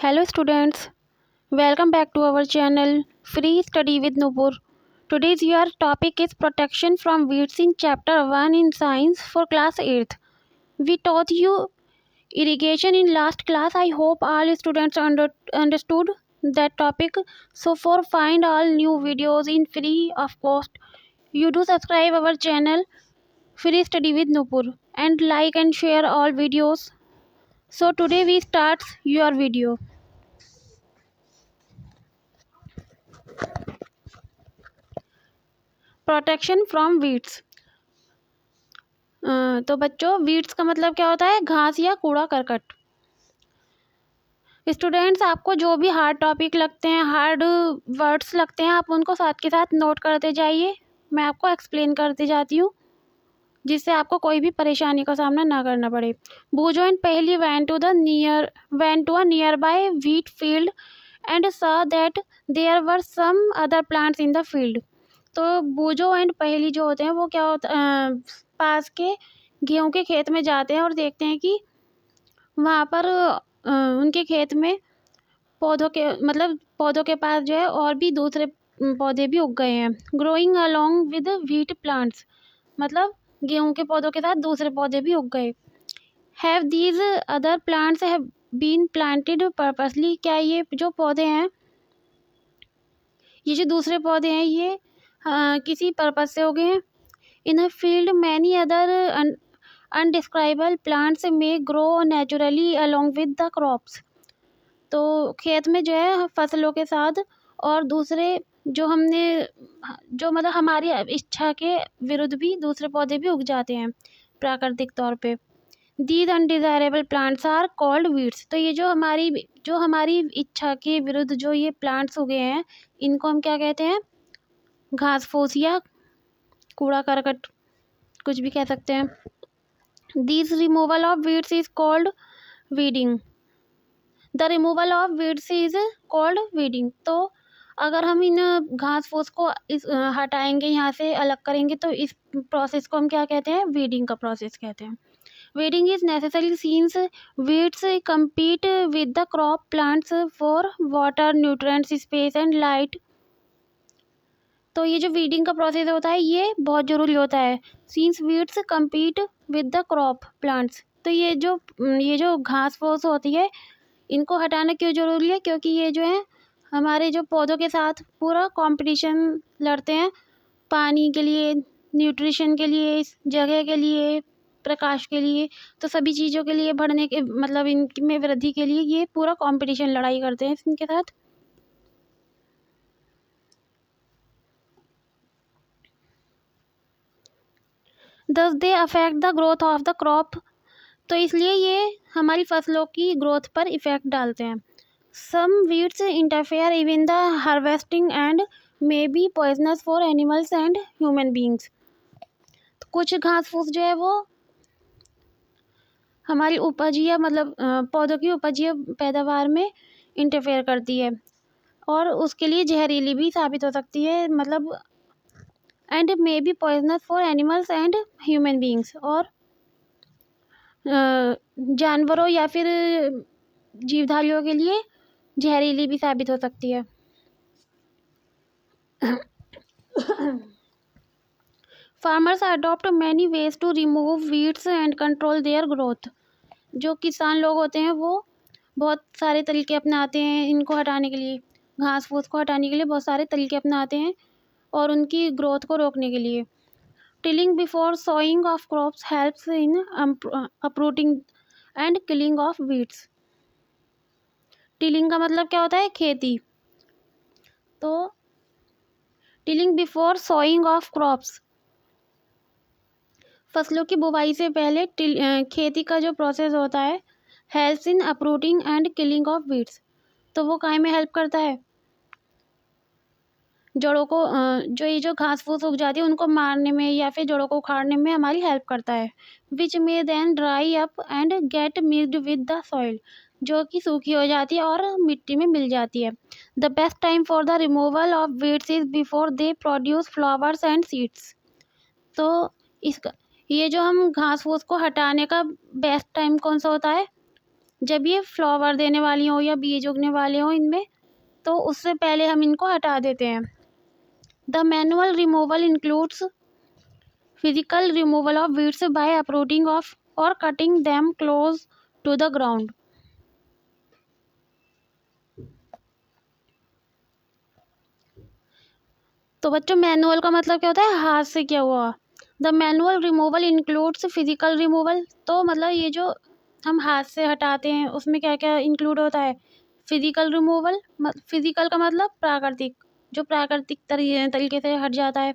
Hello students, welcome back to our channel Free Study with Nupur. Today's your topic is protection from weeds in chapter 1 in science for class 8th. We taught you irrigation in last class. I hope all students understood that topic. So for find all new videos in free of cost, you do subscribe our channel Free Study with Nupur and like and share all videos. So today we start your video. Protection from weeds. तो बच्चों, weeds का मतलब क्या होता है? घास या कूड़ा करकट। स्टूडेंट्स, आपको जो भी हार्ड टॉपिक लगते हैं, हार्ड वर्ड्स लगते हैं, आप उनको साथ के साथ नोट करते जाइए। मैं आपको एक्सप्लेन करती जाती हूँ, जिससे आपको कोई भी परेशानी का सामना ना करना पड़े। बूजो एंड पहली went to a nearby wheat field and saw that there were some other plants in the field. तो बूजो एंड पहेली जो होते हैं वो क्या होता पास के गेहूं के खेत में जाते हैं और देखते हैं कि वहाँ पर उनके खेत में पौधों के पास जो है और भी दूसरे पौधे भी उग गए हैं। Growing along with wheat plants, मतलब गेहूं के पौधों के साथ दूसरे पौधे भी उग गए। Have these other plants have been planted purposely, क्या ये जो पौधे हैं, ये जो दूसरे पौधे हैं, ये किसी पर्पस से उगे हैं। In a field many other undescribable plants में grow naturally along with the crops. तो खेत में जो है फसलों के साथ और दूसरे जो मतलब हमारी इच्छा के विरुद्ध भी दूसरे पौधे भी उग जाते हैं प्राकृतिक तौर पे। These undesirable plants are called weeds. तो ये जो हमारी इच्छा के विरुद्ध जो ये प्लांट्स उगे हैं, इनको हम क्या कहते हैं? घास फूस या कूड़ा करकट, कुछ भी कह सकते हैं। This removal of weeds is called weeding. The removal of weeds is called weeding. तो अगर हम इन घास फूस को हटाएंगे, यहाँ से अलग करेंगे, तो इस प्रोसेस को हम क्या कहते हैं? वीडिंग का प्रोसेस कहते हैं। Weeding is necessary scenes weeds compete with the crop plants for water, nutrients, space and light। तो ये जो वीडिंग का प्रोसेस होता है ये बहुत ज़रूरी होता है। Scenes weeds compete with the crop plants। तो ये जो घास फूस होती है, इनको हटाना क्यों ज़रूरी है? क्योंकि ये जो है हमारे जो पौधों के साथ पूरा कंपटीशन लड़ते हैं, पानी के लिए, न्यूट्रिशन के लिए, जगह के लिए, प्रकाश के लिए। तो सभी चीज़ों के लिए बढ़ने के मतलब इनमें वृद्धि के लिए ये पूरा कंपटीशन लड़ाई करते हैं इनके साथ। दस they affect the growth of the crop. तो इसलिए ये हमारी फसलों की ग्रोथ पर इफेक्ट डालते हैं। Some weeds interfere even the harvesting and may be poisonous for animals and human beings. कुछ घास फूस जो है वो हमारी उपज या मतलब पौधों की उपज या पैदावार में इंटरफेयर करती है और उसके लिए जहरीली भी साबित हो सकती है, मतलब and may be poisonous for animals and human beings. और जानवरों या फिर जीवधारियों के लिए जहरीली भी साबित हो सकती है। Farmers adopt many ways to remove weeds and control their growth. जो किसान लोग होते हैं वो बहुत सारे तरीके अपनाते हैं इनको हटाने के लिए, घास फूस को हटाने के लिए बहुत सारे तरीके अपनाते हैं और उनकी ग्रोथ को रोकने के लिए। Tilling before sowing of crops helps in uprooting and killing of weeds. Tilling का मतलब क्या होता है? खेती। तो tilling before sowing of crops, फसलों की बुवाई से पहले खेती का जो प्रोसेस होता है, helps in uprooting and killing of weeds. तो वो काहे में हेल्प करता है? जड़ों को ये जो घास फूस उग जाती है उनको मारने में या फिर जड़ों को उखाड़ने में हमारी हेल्प करता है। Which may then dry up and get mixed with the soil, जो कि सूखी हो जाती है और मिट्टी में मिल जाती है। The best time for the removal of weeds is before they produce flowers and seeds. तो इसका ये जो हम घास फूस को हटाने का बेस्ट टाइम कौन सा होता है? जब ये फ्लावर देने वाली हो या बीज उगने वाले हो इनमें, तो उससे पहले हम इनको हटा देते हैं। The manual removal includes physical removal of weeds by uprooting of और cutting them close to the ground. तो बच्चों मैनुअल का मतलब क्या होता है, हाथ से किया हुआ। The manual removal includes physical removal, तो मतलब ये जो हम हाथ से हटाते हैं उसमें क्या क्या इंक्लूड होता है। फिजिकल रिमूवल, फिजिकल का मतलब प्राकृतिक, जो प्राकृतिक तरीके से हट जाता है।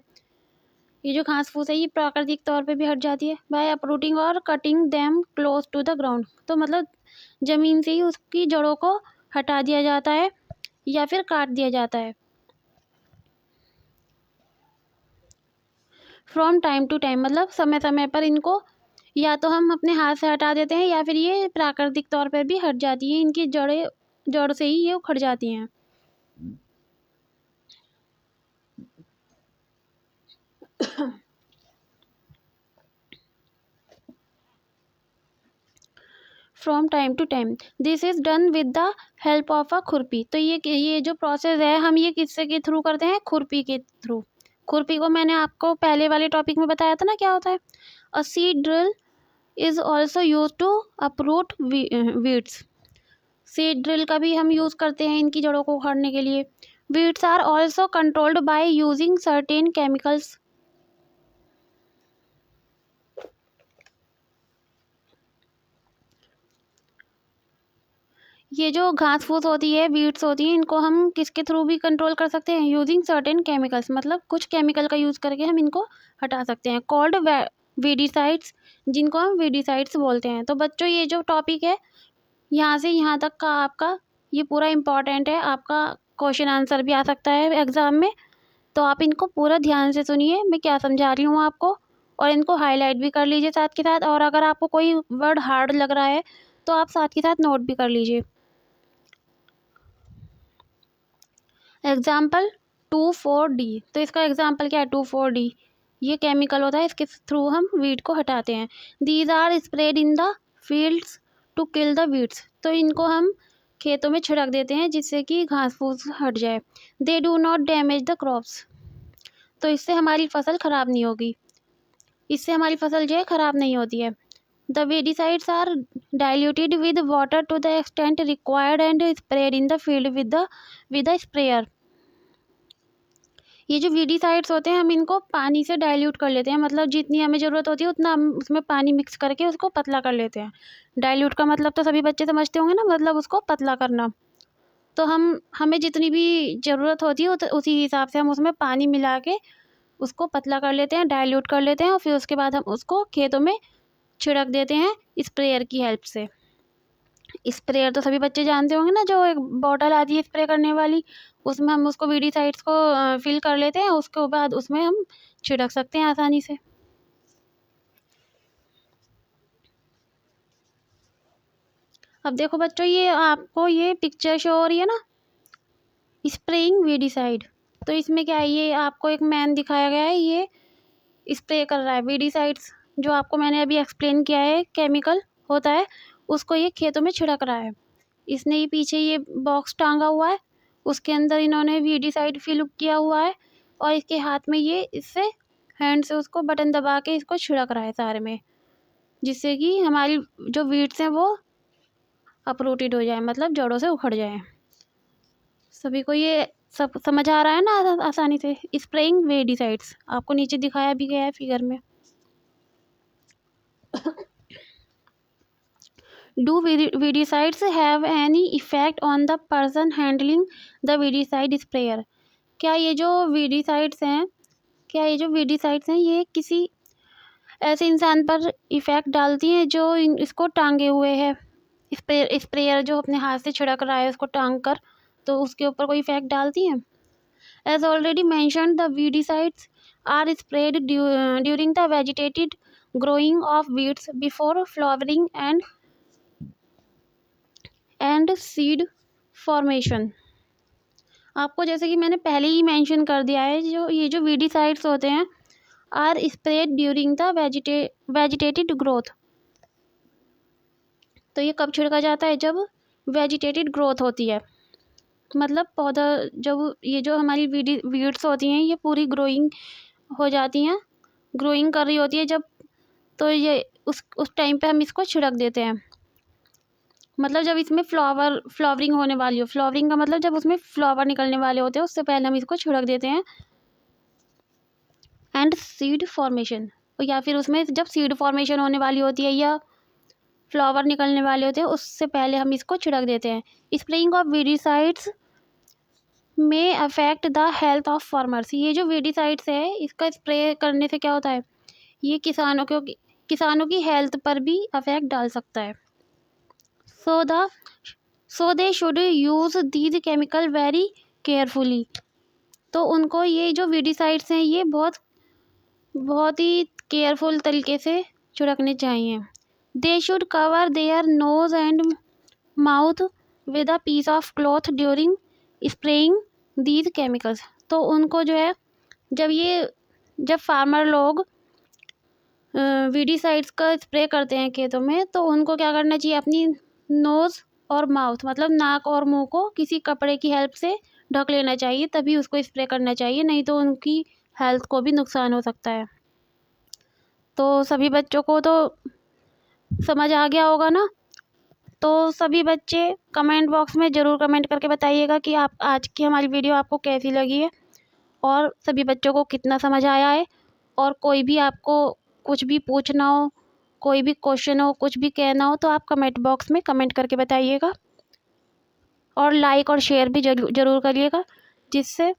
ये जो घास फूस है ये प्राकृतिक तौर पे भी हट जाती है। बाय अपरूटिंग और cutting them close to the ground, तो मतलब ज़मीन से ही उसकी जड़ों को हटा दिया जाता है या फिर काट दिया जाता है। फ्रॉम टाइम टू टाइम, मतलब समय समय पर इनको या तो हम अपने हाथ से हटा देते हैं या फिर ये प्राकृतिक तौर पर भी हट जाती है, इनकी जड़ से ही ये उखड़ जाती हैं। From time to time, this is done with the help of a khurpi. तो ये जो प्रोसेस है हम ये किससे के थ्रू करते हैं, खुरपी के थ्रू। खुरपी को मैंने आपको पहले वाले टॉपिक में बताया था ना क्या होता है। A seed drill is also use to uproot weeds. Seed drill का भी हम यूज़ करते हैं इनकी जड़ों को उखाड़ने के लिए। Weeds are also controlled by using certain chemicals. ये जो घास फूस होती है, वीड्स होती हैं, इनको हम किसके थ्रू भी कंट्रोल कर सकते हैं, यूजिंग सर्टेन केमिकल्स, मतलब कुछ केमिकल का यूज़ करके हम इनको हटा सकते हैं। कॉल्ड वीडिसाइड्स, जिनको हम वीडिसाइड्स बोलते हैं। तो बच्चों ये जो टॉपिक है यहाँ से यहाँ तक का आपका ये पूरा इम्पॉर्टेंट है। आपका क्वेश्चन आंसर भी आ सकता है एग्ज़ाम में, तो आप इनको पूरा ध्यान से सुनिए मैं क्या समझा रही हूँ आपको, और इनको हाईलाइट भी कर लीजिए साथ के साथ। और अगर आपको कोई वर्ड हार्ड लग रहा है तो आप साथ के साथ नोट भी कर लीजिए। एग्जाम्पल 2,4-D, तो इसका एग्जाम्पल क्या है, 2,4-D ये केमिकल होता है, इसके थ्रू हम वीड को हटाते हैं। These are spread in the fields to kill the weeds, तो इनको हम खेतों में छिड़क देते हैं जिससे कि घास फूस हट जाए। They do not damage the crops, तो इससे हमारी फसल ख़राब नहीं होगी, इससे हमारी फसल जो है ख़राब नहीं होती है। The weedicides are diluted with water to the extent required and spread in the field with the sprayer. ये जो वीडिसाइड्स होते हैं हम इनको पानी से डाइल्यूट कर लेते हैं, मतलब जितनी हमें ज़रूरत होती है उतना हम उसमें पानी मिक्स करके उसको पतला कर लेते हैं। डाइल्यूट का मतलब तो सभी बच्चे समझते होंगे ना, मतलब उसको पतला करना। तो हमें जितनी भी ज़रूरत होती है उसी हिसाब से हम उसमें पानी मिला के उसको पतला कर लेते हैं, डाइल्यूट कर लेते हैं, और फिर उसके बाद हम उसको खेतों में छिड़क देते हैं स्प्रेयर की हेल्प से। स्प्रेयर तो सभी बच्चे जानते होंगे ना, जो एक बॉटल आती है स्प्रे करने वाली, उसमें हम उसको वीडिसाइड्स को फिल कर लेते हैं, उसके बाद उसमें हम छिड़क सकते हैं आसानी से। अब देखो बच्चों ये आपको ये पिक्चर शो हो रही है ना, स्प्रेइंग वीडिसाइड। तो इसमें क्या है, ये आपको एक मैन दिखाया गया है, ये स्प्रे कर रहा है वीडिसाइड्स, जो आपको मैंने अभी एक्सप्लेन किया है केमिकल होता है, उसको ये खेतों में छिड़क रहा है। इसने ये पीछे ये बॉक्स टांगा हुआ है, उसके अंदर इन्होंने वीडिसाइड फिल किया हुआ है, और इसके हाथ में ये इससे हैंड से उसको बटन दबा के इसको छिड़क रहा है सारे में, जिससे कि हमारी जो वीड्स हैं वो अपरूटेड हो जाए, मतलब जड़ों से उखड़ जाए। सभी को ये सब समझ आ रहा है ना आसानी से। स्प्रेइंग वीडिसाइड्स आपको नीचे दिखाया भी गया है फिगर में। Do weedicides have any effect on the person handling the weedicide sprayer? क्या ये जो weedicides हैं, क्या ये जो weedicides हैं ये किसी ऐसे इंसान पर इफ़ेक्ट डालती हैं जो इसको टांगे हुए है, स्प्रेयर जो अपने हाथ से छिड़क रहा है उसको टांग कर, तो उसके ऊपर कोई इफ़ेक्ट डालती हैं? As already mentioned, the weedicides are sprayed during the vegetated growing of weeds before flowering and seed formation. आपको जैसे कि मैंने पहले ही मेंशन कर दिया है, जो ये जो वीडिसाइड्स होते हैं are spread during the vegetated growth. तो तो ये कब छिड़का जाता है? जब वेजिटेटेड ग्रोथ होती है, मतलब पौधा जब ये जो हमारी वीड्स होती हैं ये पूरी ग्रोइंग हो जाती हैं, ग्रोइंग कर रही होती है जब, तो ये उस टाइम पे हम इसको छिड़क देते हैं। मतलब जब इसमें फ्लावरिंग होने वाली हो, फ्लावरिंग का मतलब जब उसमें फ्लावर निकलने वाले होते हैं उससे पहले हम इसको छिड़क देते हैं। एंड सीड फॉर्मेशन, या फिर उसमें जब सीड फॉर्मेशन होने वाली होती है या फ्लावर निकलने वाले होते हैं उससे पहले हम इसको छिड़क देते हैं। स्प्रेइंग ऑफ वीडिसाइड्स में affect the health of farmers. ये जो वीडिसाइड्स है इसका स्प्रे करने से क्या होता है, ये किसानों की हेल्थ पर भी अफेक्ट डाल सकता है। So they should use these chemical very carefully. तो उनको ये जो वीडिसाइड्स हैं ये बहुत ही केयरफुल तरीके से छिड़कने चाहिए। They should cover their nose and mouth with a piece of cloth during spraying these chemicals. तो उनको जो है जब फार्मर लोग वीडिसाइड्स का स्प्रे करते हैं खेतों में तो उनको क्या करना चाहिए, अपनी नोज़ और माउथ मतलब नाक और मुंह को किसी कपड़े की हेल्प से ढक लेना चाहिए, तभी उसको स्प्रे करना चाहिए, नहीं तो उनकी हेल्थ को भी नुकसान हो सकता है। तो सभी बच्चों को तो समझ आ गया होगा ना। तो सभी बच्चे कमेंट बॉक्स में ज़रूर कमेंट करके बताइएगा कि आप आज की हमारी वीडियो आपको कैसी लगी है और सभी बच्चों को कितना समझ आया है। और कोई भी आपको कुछ भी पूछना हो, कोई भी क्वेश्चन हो, कुछ भी कहना हो तो आप कमेंट बॉक्स में कमेंट करके बताइएगा और लाइक और शेयर भी ज़रूर करिएगा, जिससे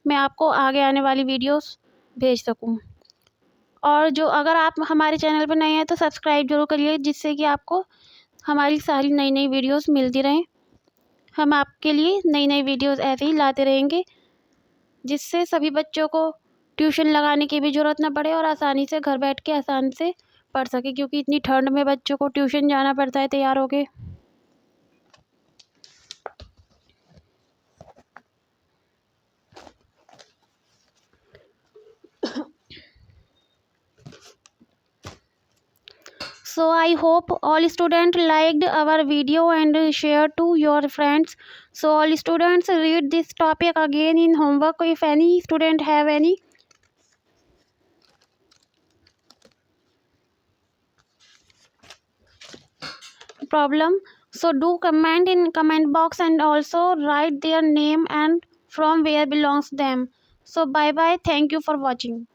मैं आपको आगे आने वाली वीडियोस भेज सकूं। और जो अगर आप हमारे चैनल पर नए हैं तो सब्सक्राइब जरूर करिए, जिससे कि आपको हमारी सारी नई नई वीडियोस मिलती रहें। हम आपके लिए नई नई वीडियोस ऐसे ही लाते रहेंगे, जिससे सभी बच्चों को ट्यूशन लगाने की भी ज़रूरत ना पड़े और आसानी से घर बैठ के आसानी से पढ़ सके, क्योंकि इतनी ठंड में बच्चों को ट्यूशन जाना पड़ता है तैयार होके। So I hope all students liked our video and share to your friends. So all students read this topic again in homework if any student have any problem. So do comment in comment box and also write their name and from where belongs them. So bye bye. Thank you for watching.